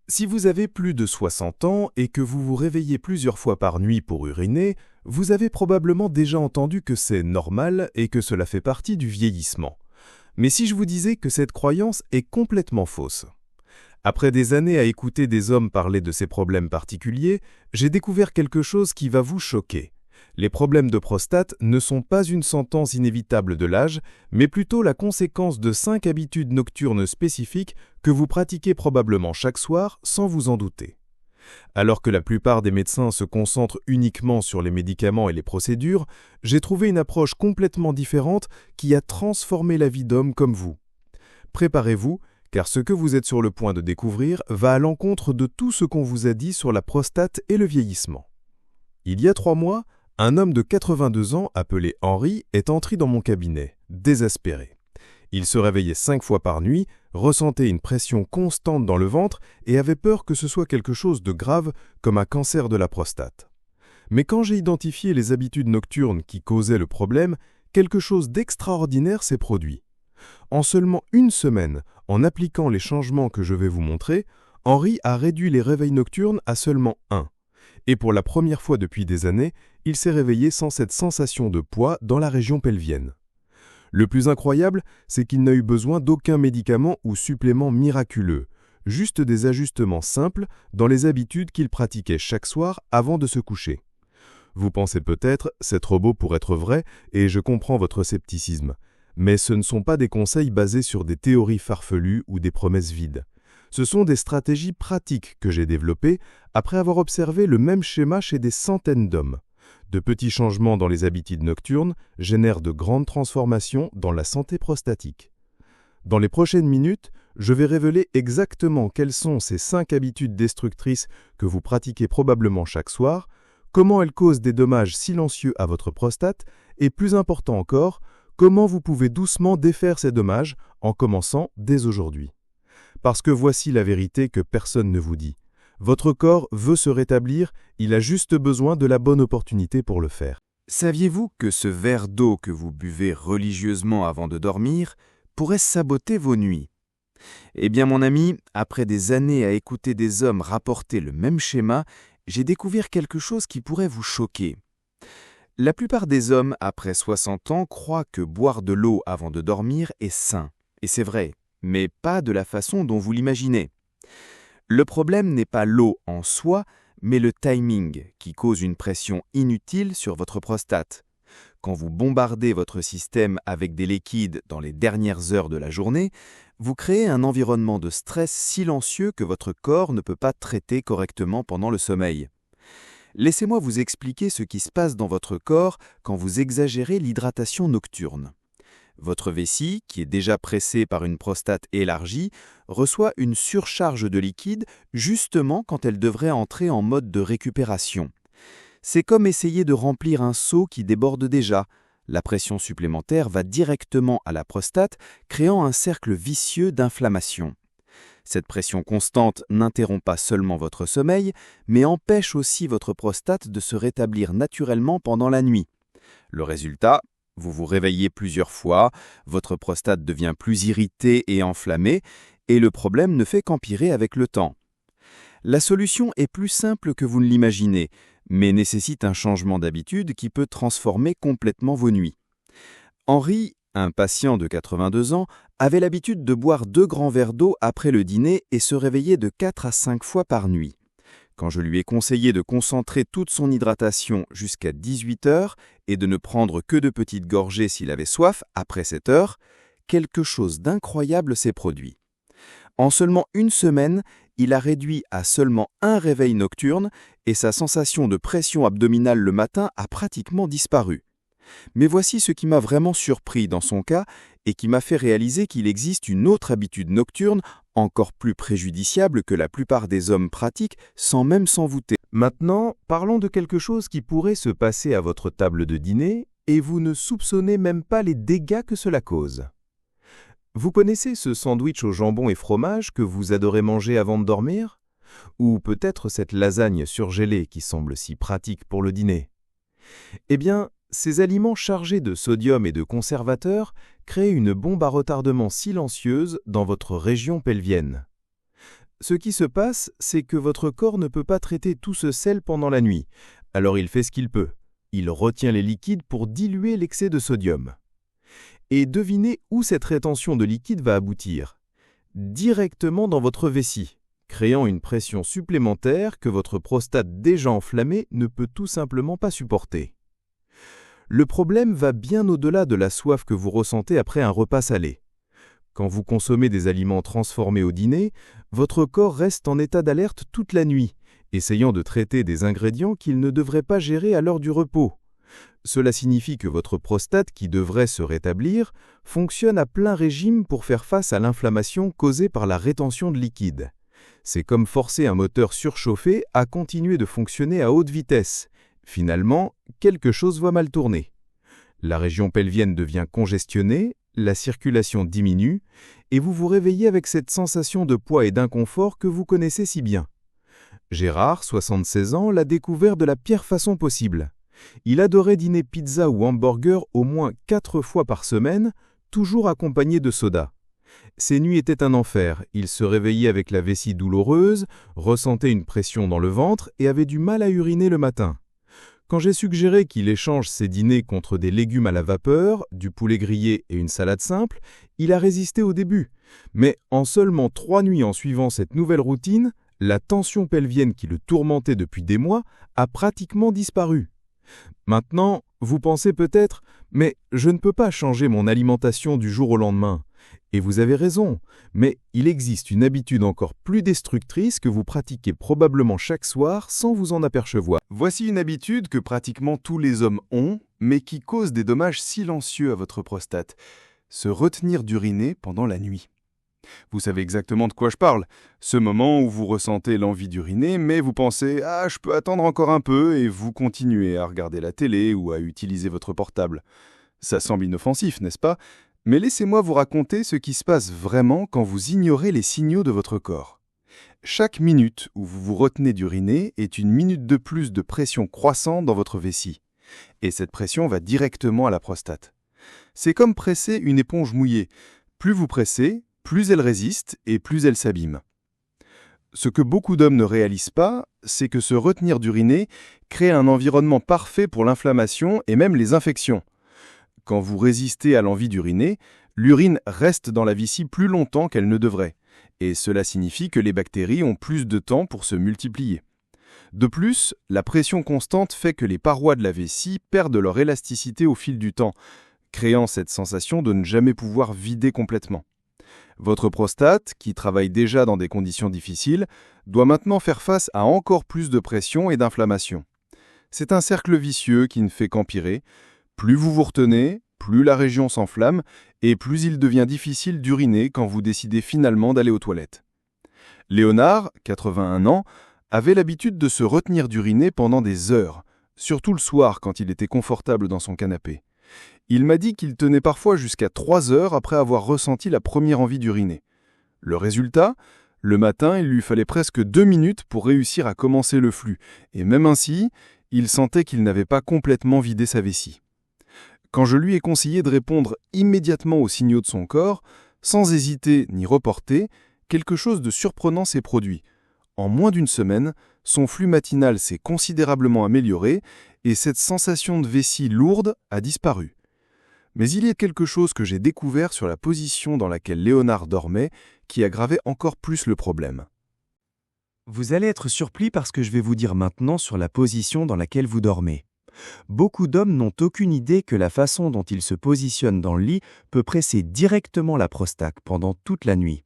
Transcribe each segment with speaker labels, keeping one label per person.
Speaker 1: Si vous avez plus de 60 ans et que vous vous réveillez plusieurs fois par nuit pour uriner, vous avez probablement déjà entendu que c'est normal et que cela fait partie du vieillissement. Mais si je vous disais que cette croyance est complètement fausse? Après des années à écouter des hommes parler de ces problèmes particuliers, j'ai découvert quelque chose qui va vous choquer. Les problèmes de prostate ne sont pas une sentence inévitable de l'âge, mais plutôt la conséquence de 5 habitudes nocturnes spécifiques que vous pratiquez probablement chaque soir sans vous en douter. Alors que la plupart des médecins se concentrent uniquement sur les médicaments et les procédures, j'ai trouvé une approche complètement différente qui a transformé la vie d'hommes comme vous. Préparez-vous, car ce que vous êtes sur le point de découvrir va à l'encontre de tout ce qu'on vous a dit sur la prostate et le vieillissement. Il y a 3 mois, un homme de 82 ans appelé Henri est entré dans mon cabinet, désespéré. Il se réveillait 5 fois par nuit, ressentait une pression constante dans le ventre et avait peur que ce soit quelque chose de grave comme un cancer de la prostate. Mais quand j'ai identifié les habitudes nocturnes qui causaient le problème, quelque chose d'extraordinaire s'est produit. En seulement une semaine, en appliquant les changements que je vais vous montrer, Henri a réduit les réveils nocturnes à seulement 1. Et pour la première fois depuis des années, il s'est réveillé sans cette sensation de poids dans la région pelvienne. Le plus incroyable, c'est qu'il n'a eu besoin d'aucun médicament ou supplément miraculeux, juste des ajustements simples dans les habitudes qu'il pratiquait chaque soir avant de se coucher. Vous pensez peut-être, c'est trop beau pour être vrai, et je comprends votre scepticisme. Mais ce ne sont pas des conseils basés sur des théories farfelues ou des promesses vides. Ce sont des stratégies pratiques que j'ai développées après avoir observé le même schéma chez des centaines d'hommes. De petits changements dans les habitudes nocturnes génèrent de grandes transformations dans la santé prostatique. Dans les prochaines minutes, je vais révéler exactement quelles sont ces 5 habitudes destructrices que vous pratiquez probablement chaque soir, comment elles causent des dommages silencieux à votre prostate et, plus important encore, comment vous pouvez doucement défaire ces dommages en commençant dès aujourd'hui. Parce que voici la vérité que personne ne vous dit. Votre corps veut se rétablir, il a juste besoin de la bonne opportunité pour le faire.
Speaker 2: Saviez-vous que ce verre d'eau que vous buvez religieusement avant de dormir pourrait saboter vos nuits? Eh bien mon ami, après des années à écouter des hommes rapporter le même schéma, j'ai découvert quelque chose qui pourrait vous choquer. La plupart des hommes après 60 ans croient que boire de l'eau avant de dormir est sain. Et c'est vrai, mais pas de la façon dont vous l'imaginez. Le problème n'est pas l'eau en soi, mais le timing qui cause une pression inutile sur votre prostate. Quand vous bombardez votre système avec des liquides dans les dernières heures de la journée, vous créez un environnement de stress silencieux que votre corps ne peut pas traiter correctement pendant le sommeil. Laissez-moi vous expliquer ce qui se passe dans votre corps quand vous exagérez l'hydratation nocturne. Votre vessie, qui est déjà pressée par une prostate élargie, reçoit une surcharge de liquide justement quand elle devrait entrer en mode de récupération. C'est comme essayer de remplir un seau qui déborde déjà. La pression supplémentaire va directement à la prostate, créant un cercle vicieux d'inflammation. Cette pression constante n'interrompt pas seulement votre sommeil, mais empêche aussi votre prostate de se rétablir naturellement pendant la nuit. Le résultat, vous vous réveillez plusieurs fois, votre prostate devient plus irritée et enflammée, et le problème ne fait qu'empirer avec le temps. La solution est plus simple que vous ne l'imaginez, mais nécessite un changement d'habitude qui peut transformer complètement vos nuits. Henri, un patient de 82 ans, avait l'habitude de boire 2 grands verres d'eau après le dîner et se réveiller de 4 à 5 fois par nuit. Quand je lui ai conseillé de concentrer toute son hydratation jusqu'à 18 heures et de ne prendre que de petites gorgées s'il avait soif après cette heure, quelque chose d'incroyable s'est produit. En seulement une semaine, il a réduit à seulement 1 réveil nocturne et sa sensation de pression abdominale le matin a pratiquement disparu. Mais voici ce qui m'a vraiment surpris dans son cas et qui m'a fait réaliser qu'il existe une autre habitude nocturne encore plus préjudiciable que la plupart des hommes pratiquent sans même s'en douter.
Speaker 1: Maintenant, parlons de quelque chose qui pourrait se passer à votre table de dîner et vous ne soupçonnez même pas les dégâts que cela cause. Vous connaissez ce sandwich au jambon et fromage que vous adorez manger avant de dormir? Ou peut-être cette lasagne surgelée qui semble si pratique pour le dîner? Eh bien, ces aliments chargés de sodium et de conservateurs créent une bombe à retardement silencieuse dans votre région pelvienne. Ce qui se passe, c'est que votre corps ne peut pas traiter tout ce sel pendant la nuit, alors il fait ce qu'il peut. Il retient les liquides pour diluer l'excès de sodium. Et devinez où cette rétention de liquide va aboutir. Directement dans votre vessie, créant une pression supplémentaire que votre prostate déjà enflammée ne peut tout simplement pas supporter. Le problème va bien au-delà de la soif que vous ressentez après un repas salé. Quand vous consommez des aliments transformés au dîner, votre corps reste en état d'alerte toute la nuit, essayant de traiter des ingrédients qu'il ne devrait pas gérer à l'heure du repos. Cela signifie que votre prostate, qui devrait se rétablir, fonctionne à plein régime pour faire face à l'inflammation causée par la rétention de liquide. C'est comme forcer un moteur surchauffé à continuer de fonctionner à haute vitesse. Finalement, quelque chose va mal tourner. La région pelvienne devient congestionnée, la circulation diminue, et vous vous réveillez avec cette sensation de poids et d'inconfort que vous connaissez si bien. Gérard, 76 ans, l'a découvert de la pire façon possible. Il adorait dîner pizza ou hamburger au moins 4 fois par semaine, toujours accompagné de soda. Ses nuits étaient un enfer, il se réveillait avec la vessie douloureuse, ressentait une pression dans le ventre et avait du mal à uriner le matin. Quand j'ai suggéré qu'il échange ses dîners contre des légumes à la vapeur, du poulet grillé et une salade simple, il a résisté au début. Mais en seulement 3 nuits en suivant cette nouvelle routine, la tension pelvienne qui le tourmentait depuis des mois a pratiquement disparu. Maintenant, vous pensez peut-être « mais je ne peux pas changer mon alimentation du jour au lendemain ». Et vous avez raison, mais il existe une habitude encore plus destructrice que vous pratiquez probablement chaque soir sans vous en apercevoir.
Speaker 3: Voici une habitude que pratiquement tous les hommes ont, mais qui cause des dommages silencieux à votre prostate. Se retenir d'uriner pendant la nuit. Vous savez exactement de quoi je parle. Ce moment où vous ressentez l'envie d'uriner, mais vous pensez « Ah, je peux attendre encore un peu » et vous continuez à regarder la télé ou à utiliser votre portable. Ça semble inoffensif, n'est-ce pas ? Mais laissez-moi vous raconter ce qui se passe vraiment quand vous ignorez les signaux de votre corps. Chaque minute où vous vous retenez d'uriner est une minute de plus de pression croissante dans votre vessie. Et cette pression va directement à la prostate. C'est comme presser une éponge mouillée. Plus vous pressez, plus elle résiste et plus elle s'abîme. Ce que beaucoup d'hommes ne réalisent pas, c'est que se retenir d'uriner crée un environnement parfait pour l'inflammation et même les infections. Quand vous résistez à l'envie d'uriner, l'urine reste dans la vessie plus longtemps qu'elle ne devrait, et cela signifie que les bactéries ont plus de temps pour se multiplier. De plus, la pression constante fait que les parois de la vessie perdent leur élasticité au fil du temps, créant cette sensation de ne jamais pouvoir vider complètement. Votre prostate, qui travaille déjà dans des conditions difficiles, doit maintenant faire face à encore plus de pression et d'inflammation. C'est un cercle vicieux qui ne fait qu'empirer. Plus vous vous retenez, plus la région s'enflamme et plus il devient difficile d'uriner quand vous décidez finalement d'aller aux toilettes. Léonard, 81 ans, avait l'habitude de se retenir d'uriner pendant des heures, surtout le soir quand il était confortable dans son canapé. Il m'a dit qu'il tenait parfois jusqu'à 3 heures après avoir ressenti la première envie d'uriner. Le résultat, le matin, il lui fallait presque 2 minutes pour réussir à commencer le flux, et même ainsi, il sentait qu'il n'avait pas complètement vidé sa vessie. Quand je lui ai conseillé de répondre immédiatement aux signaux de son corps, sans hésiter ni reporter, quelque chose de surprenant s'est produit. En moins d'une semaine, son flux matinal s'est considérablement amélioré et cette sensation de vessie lourde a disparu. Mais il y a quelque chose que j'ai découvert sur la position dans laquelle Léonard dormait qui aggravait encore plus le problème.
Speaker 4: Vous allez être surpris par ce que je vais vous dire maintenant sur la position dans laquelle vous dormez. Beaucoup d'hommes n'ont aucune idée que la façon dont ils se positionnent dans le lit peut presser directement la prostate pendant toute la nuit.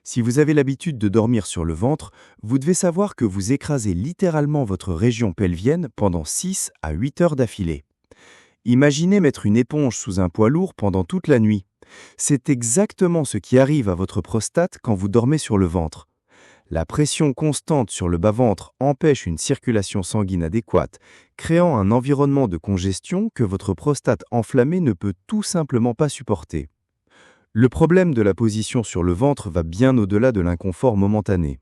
Speaker 4: Si vous avez l'habitude de dormir sur le ventre, vous devez savoir que vous écrasez littéralement votre région pelvienne pendant 6 à 8 heures d'affilée. Imaginez mettre une éponge sous un poids lourd pendant toute la nuit. C'est exactement ce qui arrive à votre prostate quand vous dormez sur le ventre. La pression constante sur le bas-ventre empêche une circulation sanguine adéquate, créant un environnement de congestion que votre prostate enflammée ne peut tout simplement pas supporter. Le problème de la position sur le ventre va bien au-delà de l'inconfort momentané.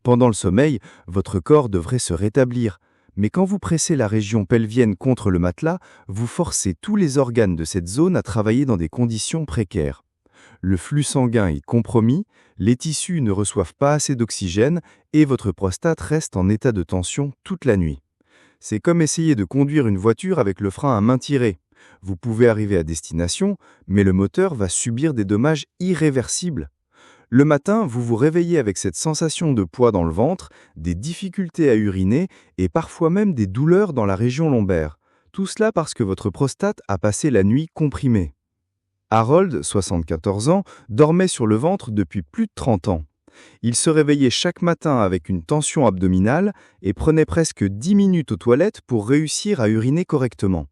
Speaker 4: Pendant le sommeil, votre corps devrait se rétablir, mais quand vous pressez la région pelvienne contre le matelas, vous forcez tous les organes de cette zone à travailler dans des conditions précaires. Le flux sanguin est compromis, les tissus ne reçoivent pas assez d'oxygène et votre prostate reste en état de tension toute la nuit. C'est comme essayer de conduire une voiture avec le frein à main tirée. Vous pouvez arriver à destination, mais le moteur va subir des dommages irréversibles. Le matin, vous vous réveillez avec cette sensation de poids dans le ventre, des difficultés à uriner et parfois même des douleurs dans la région lombaire. Tout cela parce que votre prostate a passé la nuit comprimée. Harold, 74 ans, dormait sur le ventre depuis plus de 30 ans. Il se réveillait chaque matin avec une tension abdominale et prenait presque 10 minutes aux toilettes pour réussir à uriner correctement.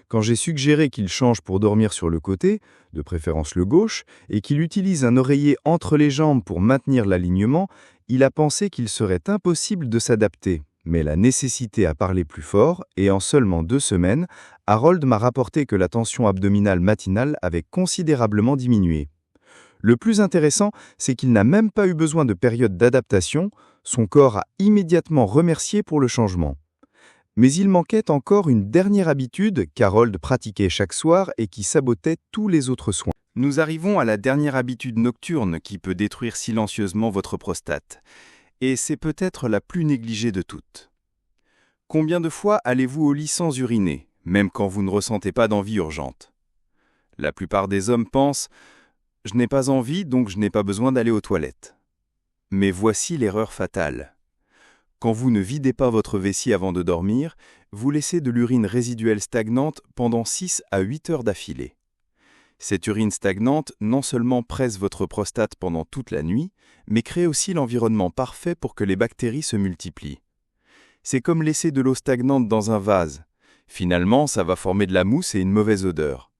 Speaker 4: Quand j'ai suggéré qu'il change pour dormir sur le côté, de préférence le gauche, et qu'il utilise un oreiller entre les jambes pour maintenir l'alignement, il a pensé qu'il serait impossible de s'adapter. Mais la nécessité a parlé plus fort, et en seulement 2 semaines, Harold m'a rapporté que la tension abdominale matinale avait considérablement diminué. Le plus intéressant, c'est qu'il n'a même pas eu besoin de période d'adaptation, son corps a immédiatement remercié pour le changement. Mais il manquait encore une dernière habitude qu'Harold pratiquait chaque soir et qui sabotait tous les autres soins.
Speaker 3: Nous arrivons à la dernière habitude nocturne qui peut détruire silencieusement votre prostate. Et c'est peut-être la plus négligée de toutes. Combien de fois allez-vous au lit sans uriner, même quand vous ne ressentez pas d'envie urgente? La plupart des hommes pensent « je n'ai pas envie, donc je n'ai pas besoin d'aller aux toilettes ». Mais voici l'erreur fatale. Quand vous ne videz pas votre vessie avant de dormir, vous laissez de l'urine résiduelle stagnante pendant 6 à 8 heures d'affilée. Cette urine stagnante non seulement presse votre prostate pendant toute la nuit, mais crée aussi l'environnement parfait pour que les bactéries se multiplient. C'est comme laisser de l'eau stagnante dans un vase. Finalement, ça va former de la mousse et une mauvaise odeur.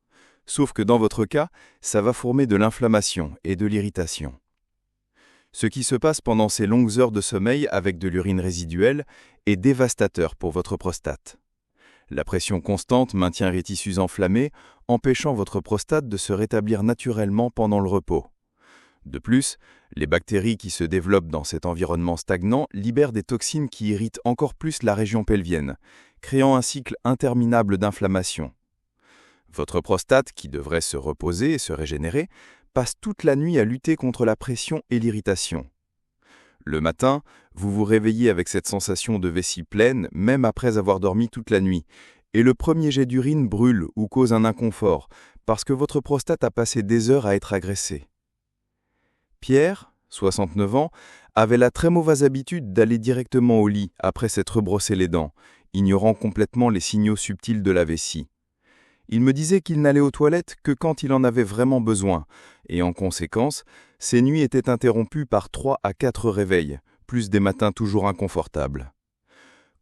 Speaker 3: Sauf que dans votre cas, ça va former de l'inflammation et de l'irritation. Ce qui se passe pendant ces longues heures de sommeil avec de l'urine résiduelle est dévastateur pour votre prostate. La pression constante maintient les tissus enflammés, empêchant votre prostate de se rétablir naturellement pendant le repos. De plus, les bactéries qui se développent dans cet environnement stagnant libèrent des toxines qui irritent encore plus la région pelvienne, créant un cycle interminable d'inflammation. Votre prostate, qui devrait se reposer et se régénérer, passe toute la nuit à lutter contre la pression et l'irritation. Le matin, vous vous réveillez avec cette sensation de vessie pleine, même après avoir dormi toute la nuit, et le premier jet d'urine brûle ou cause un inconfort, parce que votre prostate a passé des heures à être agressée. Pierre, 69 ans, avait la très mauvaise habitude d'aller directement au lit après s'être brossé les dents, ignorant complètement les signaux subtils de la vessie. Il me disait qu'il n'allait aux toilettes que quand il en avait vraiment besoin, et en conséquence, ses nuits étaient interrompues par 3 à 4 réveils, plus des matins toujours inconfortables.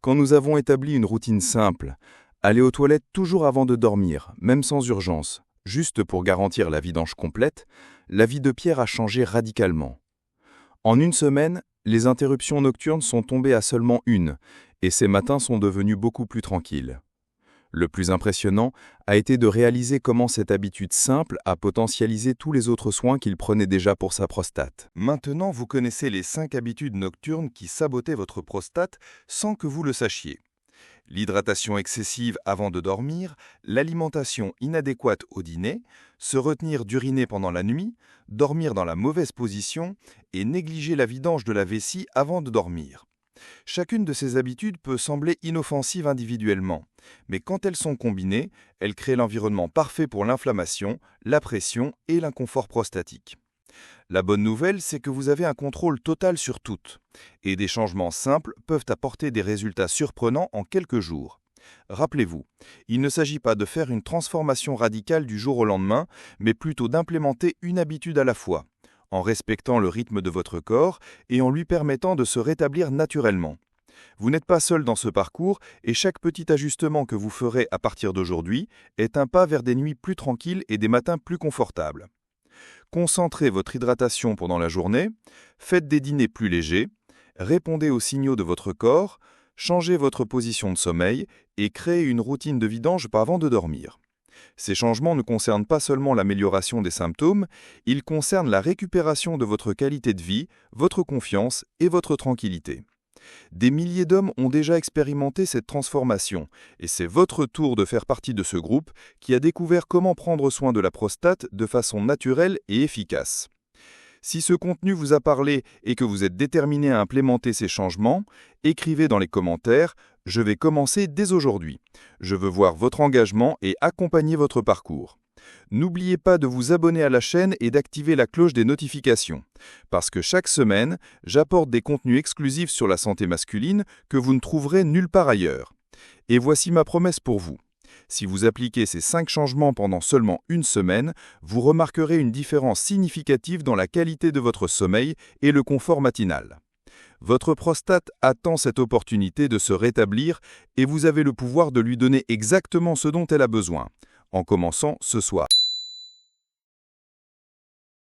Speaker 3: Quand nous avons établi une routine simple, aller aux toilettes toujours avant de dormir, même sans urgence, juste pour garantir la vidange complète, la vie de Pierre a changé radicalement. En 1 semaine, les interruptions nocturnes sont tombées à seulement 1, et ses matins sont devenus beaucoup plus tranquilles. Le plus impressionnant a été de réaliser comment cette habitude simple a potentialisé tous les autres soins qu'il prenait déjà pour sa prostate. Maintenant, vous connaissez les 5 habitudes nocturnes qui sabotaient votre prostate sans que vous le sachiez. L'hydratation excessive avant de dormir, l'alimentation inadéquate au dîner, se retenir d'uriner pendant la nuit, dormir dans la mauvaise position et négliger la vidange de la vessie avant de dormir. Chacune de ces habitudes peut sembler inoffensive individuellement, mais quand elles sont combinées, elles créent l'environnement parfait pour l'inflammation, la pression et l'inconfort prostatique. La bonne nouvelle, c'est que vous avez un contrôle total sur toutes, et des changements simples peuvent apporter des résultats surprenants en quelques jours. Rappelez-vous, il ne s'agit pas de faire une transformation radicale du jour au lendemain, mais plutôt d'implémenter une habitude à la fois, en respectant le rythme de votre corps et en lui permettant de se rétablir naturellement. Vous n'êtes pas seul dans ce parcours et chaque petit ajustement que vous ferez à partir d'aujourd'hui est un pas vers des nuits plus tranquilles et des matins plus confortables. Concentrez votre hydratation pendant la journée, faites des dîners plus légers, répondez aux signaux de votre corps, changez votre position de sommeil et créez une routine de vidange avant de dormir. Ces changements ne concernent pas seulement l'amélioration des symptômes, ils concernent la récupération de votre qualité de vie, votre confiance et votre tranquillité. Des milliers d'hommes ont déjà expérimenté cette transformation, et c'est votre tour de faire partie de ce groupe qui a découvert comment prendre soin de la prostate de façon naturelle et efficace. Si ce contenu vous a parlé et que vous êtes déterminé à implémenter ces changements, écrivez dans les commentaires « Je vais commencer dès aujourd'hui ». Je veux voir votre engagement et accompagner votre parcours. N'oubliez pas de vous abonner à la chaîne et d'activer la cloche des notifications, parce que chaque semaine, j'apporte des contenus exclusifs sur la santé masculine que vous ne trouverez nulle part ailleurs. Et voici ma promesse pour vous. Si vous appliquez ces 5 changements pendant seulement une semaine, vous remarquerez une différence significative dans la qualité de votre sommeil et le confort matinal. Votre prostate attend cette opportunité de se rétablir et vous avez le pouvoir de lui donner exactement ce dont elle a besoin, en commençant ce soir.